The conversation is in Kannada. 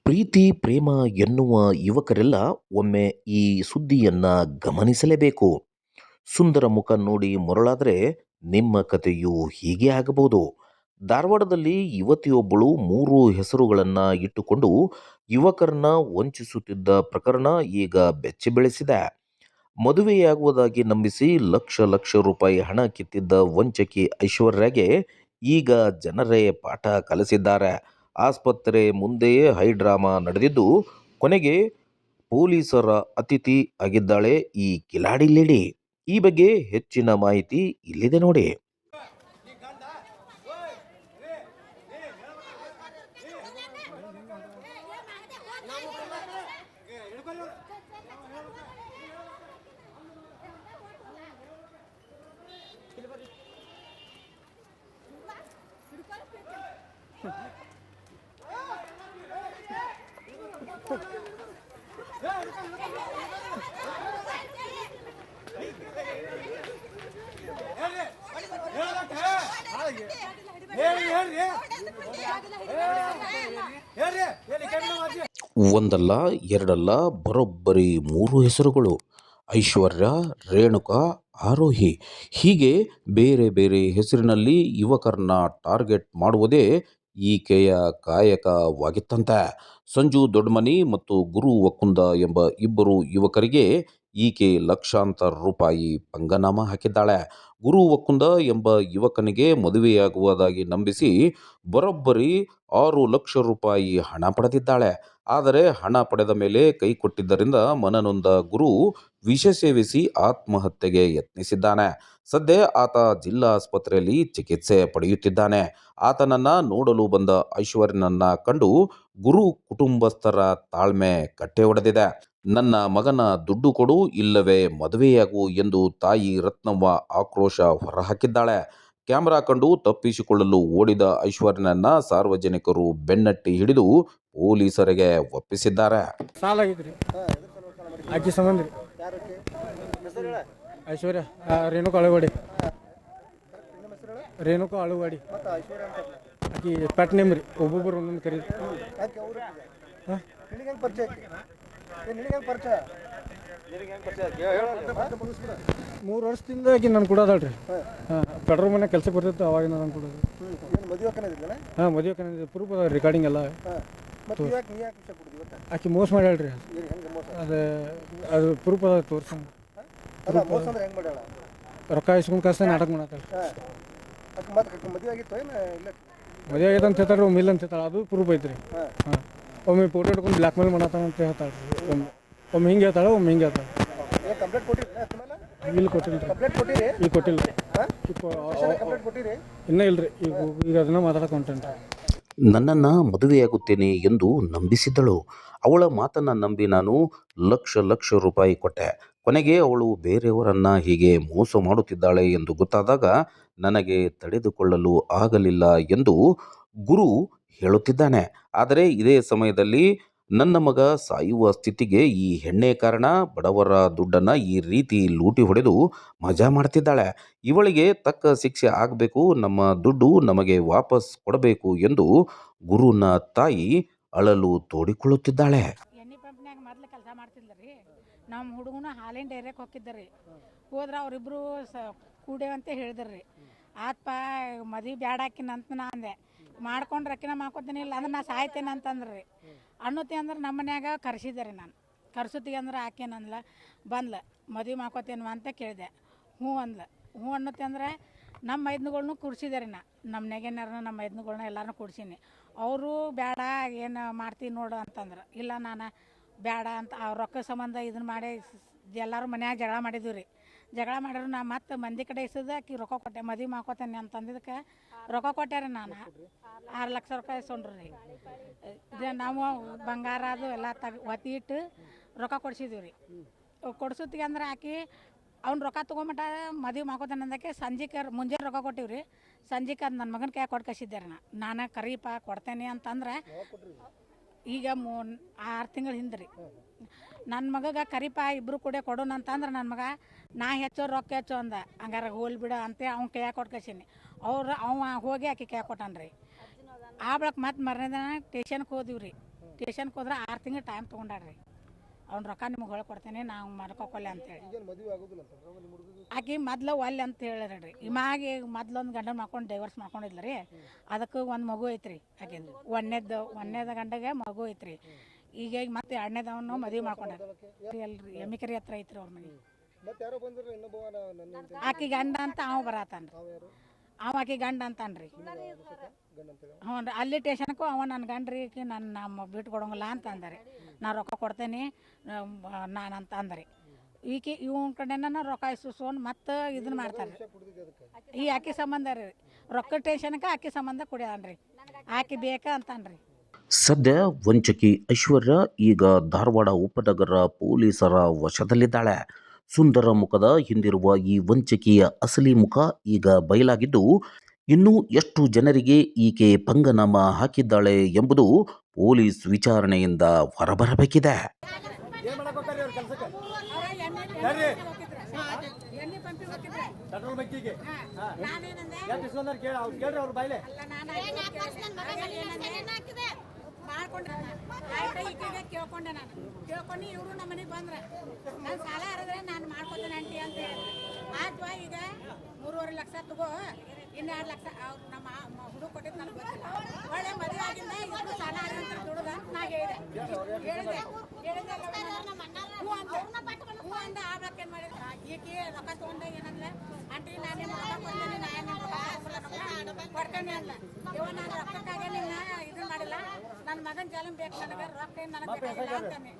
ಪ್ರೀತಿ ಪ್ರೇಮ ಎನ್ನುವ ಯುವಕರೆಲ್ಲ ಒಮ್ಮೆ ಈ ಸುದ್ದಿಯನ್ನ ಗಮನಿಸಲೇಬೇಕು. ಸುಂದರ ಮುಖ ನೋಡಿ ಮರುಳಾದರೆ ನಿಮ್ಮ ಕಥೆಯು ಹೀಗೆ ಆಗಬಹುದು. ಧಾರವಾಡದಲ್ಲಿ ಯುವತಿಯೊಬ್ಬಳು ಮೂರು ಹೆಸರುಗಳನ್ನ ಇಟ್ಟುಕೊಂಡು ಯುವಕರನ್ನ ವಂಚಿಸುತ್ತಿದ್ದ ಪ್ರಕರಣ ಈಗ ಬೆಚ್ಚಿ ಬೆಳೆಸಿದೆ. ಮದುವೆಯಾಗುವುದಾಗಿ ನಂಬಿಸಿ ಲಕ್ಷ ಲಕ್ಷ ರೂಪಾಯಿ ಹಣ ಕಿತ್ತಿದ್ದ ವಂಚಕಿ ಐಶ್ವರ್ಯಗೆ ಈಗ ಜನರೇ ಪಾಠ ಕಲಿಸಿದ್ದಾರೆ. ಆಸ್ಪತ್ರೆ ಮುಂದೆಯೇ ಹೈಡ್ರಾಮಾ ನಡೆದಿದ್ದು, ಕೊನೆಗೆ ಪೊಲೀಸರ ಅತಿಥಿ ಆಗಿದ್ದಾಳೆ ಈ ಕಿಲಾಡಿ ಲೇಡಿ. ಈ ಬಗ್ಗೆ ಹೆಚ್ಚಿನ ಮಾಹಿತಿ ಇಲ್ಲಿದೆ ನೋಡಿ. ಒಂದಲ್ಲ ಎರಡಲ್ಲ ಬರೋಬ್ಬರಿ ಮೂರು ಹೆಸರುಗಳು. ಐಶ್ವರ್ಯ, ರೇಣುಕಾ, ಆರೋಹಿ ಹೀಗೆ ಬೇರೆ ಬೇರೆ ಹೆಸರಿನಲ್ಲಿ ಯುವಕರನ್ನ ಟಾರ್ಗೆಟ್ ಮಾಡುವುದೇ ಈಕೆಯ ಕಾಯಕವಾಗಿತ್ತಂತೆ. ಸಂಜು ದೊಡ್ಮನಿ ಮತ್ತು ಗುರು ವಕ್ಕುಂದ ಎಂಬ ಇಬ್ಬರು ಯುವಕರಿಗೆ ಈಕೆ ಲಕ್ಷಾಂತರ ರೂಪಾಯಿ ಪಂಗನಾಮ ಹಾಕಿದ್ದಾಳೆ. ಗುರು ವಕ್ಕುಂದ ಎಂಬ ಯುವಕನಿಗೆ ಮದುವೆಯಾಗುವುದಾಗಿ ನಂಬಿಸಿ ಬರೋಬ್ಬರಿ 6 ಲಕ್ಷ ರೂಪಾಯಿ ಹಣ ಪಡೆದಿದ್ದಾಳೆ. ಆದರೆ ಹಣ ಪಡೆದ ಮೇಲೆ ಕೈ ಕೊಟ್ಟಿದ್ದರಿಂದ ಮನನೊಂದ ಗುರು ವಿಷ ಸೇವಿಸಿ ಆತ್ಮಹತ್ಯೆಗೆ ಯತ್ನಿಸಿದ್ದಾನೆ. ಸದ್ಯ ಆತ ಜಿಲ್ಲಾ ಆಸ್ಪತ್ರೆಯಲ್ಲಿ ಚಿಕಿತ್ಸೆ ಪಡೆಯುತ್ತಿದ್ದಾನೆ. ಆತನನ್ನ ನೋಡಲು ಬಂದ ಐಶ್ವರ್ಯನನ್ನ ಕಂಡು ಗುರು ಕುಟುಂಬಸ್ಥರ ತಾಳ್ಮೆ ಕಟ್ಟೆ ಒಡೆದಿದೆ. ನನ್ನ ಮಗನ ದುಡ್ಡು ಕೊಡು, ಇಲ್ಲವೇ ಮದುವೆಯಾಗು ಎಂದು ತಾಯಿ ರತ್ನವ್ವ ಆಕ್ರೋಶ ಹೊರಹಾಕಿದ್ದಾಳೆ. ಕ್ಯಾಮೆರಾ ಕಂಡು ತಪ್ಪಿಸಿಕೊಳ್ಳಲು ಓಡಿದ ಐಶ್ವರ್ಯನನ್ನ ಸಾರ್ವಜನಿಕರು ಬೆನ್ನಟ್ಟಿ ಹಿಡಿದು ಪೊಲೀಸರಿಗೆ ಒಪ್ಪಿಸಿದ್ದಾರೆ. ಸಾಲ ಆಗಿದ್ರಿ ಆಕಿ ಸಂಬಂಧ ರೀ ಐಶ್ವರ್ಯ ರೇಣುಕಾ ಅಳುವಾಡಿ ಆಕಿ ಪೆಟ್ ನೇಮ್ ರೀ. ಒಬ್ಬೊಬ್ಬರು ಒಂದೊಂದು ಕರೀ 3 ವರ್ಷದಿಂದ ಆಕಿ ನಾನು ಕೊಡೋದಲ್ರಿ. ಪೆಟ್ರೋಲ್ ಮನೆ ಕೆಲಸ ಬರ್ತಿತ್ತು, ಅವಾಗಿನ ನಾನು ಕೊಡೋದು. ಮದುವೆ ಪ್ರೂಫ್ ಅದ, ರೆಕಾರ್ಡಿಂಗ್ ಎಲ್ಲ. ಆಕಿ ಮೋಸ ಮಾಡ್ಯಾಳ್ರಿ. ಅದು ಪ್ರೂಫ್ ಅದ, ತೋರ್ಸಂಗ. ರೊಕ್ಕ ಇಸ್ಕೊಂಡು ಕಷ್ಟ ನಾಟಕ ಮಾಡತ್ತಾಳ್ರಿ. ಮದುವೆ ಆಗೈತೆ ಅಂತ ಹೇಳ್ತಾಳ್ರಿ, ಒಮ್ಮೆ ಇಲ್ಲ ಅಂತ ಹೇಳ್ತಾಳೆ. ಅದು ಪ್ರೂಫ್ ಐತ್ರಿ. ಒಮ್ಮೆ ಫೋಟೋ ಇಟ್ಕೊಂಡು ಬ್ಲ್ಯಾಕ್ ಮೇಲ್ ಮಾಡತ್ತಾನ ಅಂತ ಹೇಳ್ತಾಳ್ರಿ. ಒಮ್ಮೆ ಹಿಂಗೆ ಹೇಳ್ತಾಳೆ, ಒಮ್ಮೆ ಹಿಂಗೆ ಹೇಳ್ತಾಳೆ. ಇಲ್ಲಿ ಕೊಟ್ಟಿಲ್ಲ, ಈಗ ಕೊಟ್ಟಿಲ್ಲ, ಇನ್ನೂ ಇಲ್ರಿ. ಈಗ ಅದನ್ನ ಮಾತಾಡಕ್ಕೆ ಹೊಂಟೇನ್ರಿ. ನನ್ನನ್ನು ಮದುವೆಯಾಗುತ್ತೇನೆ ಎಂದು ನಂಬಿಸಿದ್ದಳು. ಅವಳ ಮಾತನ್ನು ನಂಬಿ ನಾನು ಲಕ್ಷ ಲಕ್ಷ ರೂಪಾಯಿ ಕೊಟ್ಟೆ. ಕೊನೆಗೆ ಅವಳು ಬೇರೆಯವರನ್ನ ಹೀಗೆ ಮೋಸ ಮಾಡುತ್ತಿದ್ದಾಳೆ ಎಂದು ಗೊತ್ತಾದಾಗ ನನಗೆ ತಡೆದುಕೊಳ್ಳಲು ಆಗಲಿಲ್ಲ ಎಂದು ಗುರು ಹೇಳುತ್ತಿದ್ದಾನೆ. ಆದರೆ ಇದೇ ಸಮಯದಲ್ಲಿ ನನ್ನ ಮಗ ಸಾಯುವ ಸ್ಥಿತಿಗೆ ಈ ಹೆಣ್ಣೆ ಕಾರಣ. ಬಡವರ ದುಡ್ಡನ್ನು ಈ ರೀತಿ ಲೂಟಿ ಹೊಡೆದು ಮಜಾ ಮಾಡ್ತಿದ್ದಾಳೆ. ಇವಳಿಗೆ ತಕ್ಕ ಶಿಕ್ಷೆ ಆಗಬೇಕು, ನಮ್ಮ ದುಡ್ಡು ನಮಗೆ ವಾಪಸ್ ಕೊಡಬೇಕು ಎಂದು ಗುರುನ ತಾಯಿ ಅಳಲು ತೋಡಿಕೊಳ್ಳುತ್ತಿದ್ದಾಳೆ. ಎಣ್ಣೆ ಪಂಪ್ನ್ಯಾಗ ಮೊದ್ಲು ಕೆಲಸ ಮಾಡ್ತಿದ್ರಿ. ನಮ್ಮ ಹುಡುಗನ ಹಾಲಿನ ಡೈರೆಕ್ಟ್ ಹೋಗಿದ್ದರಿ. ಹೋದ್ರೆ ಅವರಿಬ್ಬರು ಕೂಡೇವಂತ ಹೇಳಿದ್ರಿ. ಆತ್ಪ ಮದುವೆ ಬ್ಯಾಡ ಹಾಕಿನಂತ ನಾ ಅಂದೆ. ಮಾಡ್ಕೊಂಡ್ರೆ ಅಕ್ಕಿನ ಮಾಡ್ಕೊತೀನಿ, ಇಲ್ಲ ಅಂದ್ರೆ ನಾ ಸಾಯ್ತೇನೆ ಅಂತಂದ್ರಿ. ಅನ್ನೋತಿ ಅಂದ್ರೆ ನಮ್ಮ ಮನ್ಯಾಗ ಕರ್ಸಿದ್ದೆ ನಾನು. ಕರ್ಸುತ್ತಿಗೆ ಅಂದ್ರೆ ಆಕೇನಂದ್ಲ, ಬಂದ್ಲ ಮದುವೆ ಮಾಡ್ಕೊತೇನು ಅಂತ ಕೇಳಿದೆ. ಹ್ಞೂ ಅಂದ್ಲ. ಹ್ಞೂ ಅನ್ನೋತಿ ಅಂದ್ರೆ ನಮ್ಮ ಮೈದ್ನುಗಳ್ನು ಕೂಡ್ಸಿದೆ ನಾ. ನಮ್ಮ ನೆಗೆನಾರನ್ನ ನಮ್ಮ ಮೈದ್ನುಗಳ್ನ ಎಲ್ಲರೂ ಕೂಡ್ಸೀನಿ. ಅವರು ಬೇಡ, ಏನು ಮಾಡ್ತೀನಿ ನೋಡು ಅಂತಂದ್ರೆ. ಇಲ್ಲ ನಾನು ಬೇಡ ಅಂತ ಅವ್ರ ರೊಕ್ಕ ಸಂಬಂಧ ಇದನ್ನು ಮಾಡಿ ಎಲ್ಲರೂ ಮನ್ಯಾಗ ಜಗಳ ಮಾಡಿದ್ವಿ ರೀ. ಜಗಳ ಮಾಡಿದ್ರು ನಾ ಮತ್ತೆ ಮಂದಿ ಕಡೆ ಇಸೋದು ಆಕಿ ರೊಕ್ಕ ಕೊಟ್ಟೆ, ಮದುವೆ ಮಾಡ್ಕೊತೇನೆ ಅಂತಂದಿದ್ದಕ್ಕೆ ರೊಕ್ಕ ಕೊಟ್ಟೆ ನಾನು. 6 ಲಕ್ಷ ರೂಪಾಯಿ ಇಸ್ಕೊಂಡ್ರು ರೀ. ಇದು ನಾವು ಬಂಗಾರ ಅದು ಎಲ್ಲ ಒತ್ತಿ ಇಟ್ಟು ರೊಕ್ಕ ಕೊಡ್ಸಿದ್ವಿ ರೀ. ಕೊಡ್ಸೋತ್ತಿಗೆ ಅಂದ್ರೆ ಆಕಿ ಅವ್ನು ರೊಕ್ಕ ತೊಗೊಂಬಿಟ್ಟ, ಮದುವೆ ಮಾಡ್ಕೊತಾನೆ ಅಂದಕ್ಕೆ ಸಂಜೆಗೆ ಮುಂಜಾನೆ ರೊಕ್ಕ ಕೊಟ್ಟಿವಿ ರೀ. ಸಂಜೆಗೆ ಅದು ನನ್ನ ಮಗನ ಕೈ ಕೊಟ್ಟು ಕಳಿಸಿದ್ದೆ ರೀ. ನಾನು ಕರೀಪ ಕೊಡ್ತೇನೆ ಅಂತಂದ್ರೆ ಈಗ 6 ತಿಂಗಳ ಹಿಂದೆ ರೀ. ನನ್ನ ಮಗಗೆ ಕರಿಪ ಇಬ್ಬರು ಕೂಡ ಕೊಡೋಣ ಅಂತಂದ್ರೆ ನನ್ನ ಮಗ ನಾ ಹೆಚ್ಚೋ ರೊಕ್ಕ ಹೆಚ್ಚು ಅಂದ. ಹಂಗಾರೆ ಹೋಲ್ ಬಿಡು ಅಂತ ಅವ್ನು ಕೈಯಾಗ ಕೊಟ್ಟು ಕಳ್ಸೀನಿ. ಅವ ಹೋಗಿ ಆಕೆ ಕೈಯಾಗ ಕೊಟ್ಟಾನ ರೀ. ಆ ಬಳಿಕ ಮತ್ತೆ ಮರನೇ ದಿನ ಟೇಷನ್ಗೆ ಹೋದಿವಿ ರೀ. ಸ್ಟೇಷನ್ಗೆ ಹೋದ್ರೆ 6 ತಿಂಗಳು ಟೈಮ್ ತೊಗೊಂಡಾಡ್ರಿ. ಅವ್ನ ರೊಕ್ಕ ನಿಮ್ಗೆ ಹೊಳೆ ಕೊಡ್ತೇನೆ ನಾವು ಮಾಡ್ಕೊಕೊಲ್ಲ ಅಂತೇಳಿ. ಆಕೆ ಮೊದ್ಲು ಒಲ್ಲೆ ಅಂತ ಹೇಳಿರಿ. ಇಮಾಗಿ ಮೊದ್ಲೊಂದು ಗಂಡನ ಮಾಡ್ಕೊಂಡು ಡೈವರ್ಸ್ ಮಾಡ್ಕೊಂಡಿದ್ಲ ರೀ. ಅದಕ್ಕೆ ಒಂದು ಮಗು ಐತ್ರಿ ಆಕೆದು. ಒಂದನೇದ ಗಂಡಗೆ ಮಗು ಐತ್ರಿ. ಈಗ ಮತ್ತೆ 2ನೇದವನು ಮದುವೆ ಮಾಡ್ಕೊಂಡ ಎಲ್ರಿ ಎಮ್ಮಿಕರಿ ಹತ್ರ ಐತ್ರಿ ಅವ್ರ ಮನೆ. ಆಕೆ ಗಂಡ ಅಂತ ಅವ ಬರತಾನ್ರಿ. ಅವ ಆಕೆ ಗಂಡ ಅಂತಾನ್ರಿ. ಹ್ಞೂ ರೀ. ಅಲ್ಲಿ ಸ್ಟೇಷನ್ಗೂ ಅವ ನನ್ನ ಗಂಡ್ರಿ ನಮ್ಮ ಬಿಟ್ಟು ಕೊಡೋಂಗಿಲ್ಲ ಅಂತ ಅಂದಾರೆ. ನಾ ರೊಕ್ಕ ಕೊಡ್ತೇನೆ ನಾನು ಅಂತ ಅಂದ್ರಿ. ಈಕೆ ಇವನ ಕಡೆನ ರೊಕ್ಕ ಇಸ್ಕೊಂಡು ಮತ್ತೆ ಇದನ್ನ ಮಾಡ್ತಾರೆ. ಈ ಆಕೆ ಸಂಬಂಧ ರೀ, ರೊಕ್ಕ ಟೇಷನ್ಗೆ ಆಕೆ ಸಂಬಂಧ ಕುಡಿಯನ್ರಿ. ಆಕೆ ಬೇಕಾ ಅಂತಾನ್ರಿ. ಸದ್ಯ ವಂಚಕಿ ಐಶ್ವರ್ಯ ಈಗ ಧಾರವಾಡ ಉಪನಗರ ಪೊಲೀಸರ ವಶದಲ್ಲಿದ್ದಾಳೆ. ಸುಂದರ ಮುಖದ ಹಿಂದಿರುವ ಈ ವಂಚಕಿಯ ಅಸಲಿ ಮುಖ ಈಗ ಬಯಲಾಗಿದ್ದು, ಇನ್ನೂ ಎಷ್ಟು ಜನರಿಗೆ ಈಕೆ ಪಂಗನಾಮ ಹಾಕಿದ್ದಾಳೆ ಎಂಬುದು ಪೊಲೀಸ್ ವಿಚಾರಣೆಯಿಂದ ಹೊರಬರಬೇಕಿದೆ. ಕೇಳ್ಕೊಂಡೆ ನಾನು ಕೇಳ್ಕೊಂಡು ಇವರು ನಮ್ಮ ಮನೆಗೆ ಬಂದ್ರೆ ನಾನು ಸಾಲ ಹರಿದ್ರೆ ನಾನು ಮಾಡ್ಕೊತೇನೆ ಆಂಟಿ ಅಂತ ಹೇಳಿದ್ರು. ಆಯ್ತು ಈಗ 3.5 ಲಕ್ಷ ತಗೋ, ಇನ್ನು 2 ಲಕ್ಷ ನಮ್ಮ ಹುಡುಗ ಕೊಟ್ಟಿದ್ದು ನನಗೆ ಗೊತ್ತಿಲ್ಲ. ಒಳ್ಳೆ ಮದುವೆ ಆಗಿಂದ ಇವರು ಸಾಲ ಹರಿದಂತ ದುಡ್ದು ಅಂತ ನಾ ಹೇಳಿದೆ. ಹೂ ಅಂದ ಆಗ್ಲಕ್ಕ ಏನು ಮಾಡಿದ್ರು. ಈಕೆ ರೊಕ್ಕ ತೊಗೊಂಡಾಗ ಏನಂದ್ರೆ ಆಂಟಿ ನಾನೇ ಮಾಡ್ಕೊಂಡೇನೆ, ಕೊಡ್ತೇನೆ ಅಂದ. ಇವ ನಾನು ರೊಕ್ಕಕ್ಕಾಗೆ ನಿನ್ನ ಇದನ್ನ ಮಾಡಿಲ್ಲ, ನನ್ನ ಮಗನ ಜಲಂ ಬೇಕು ನನಗೆ, ರೊಕ್ಕ ಏನು ನನಗೆ ಬೇಕಾಗಿಲ್ಲ ಅಂತಾನೆ.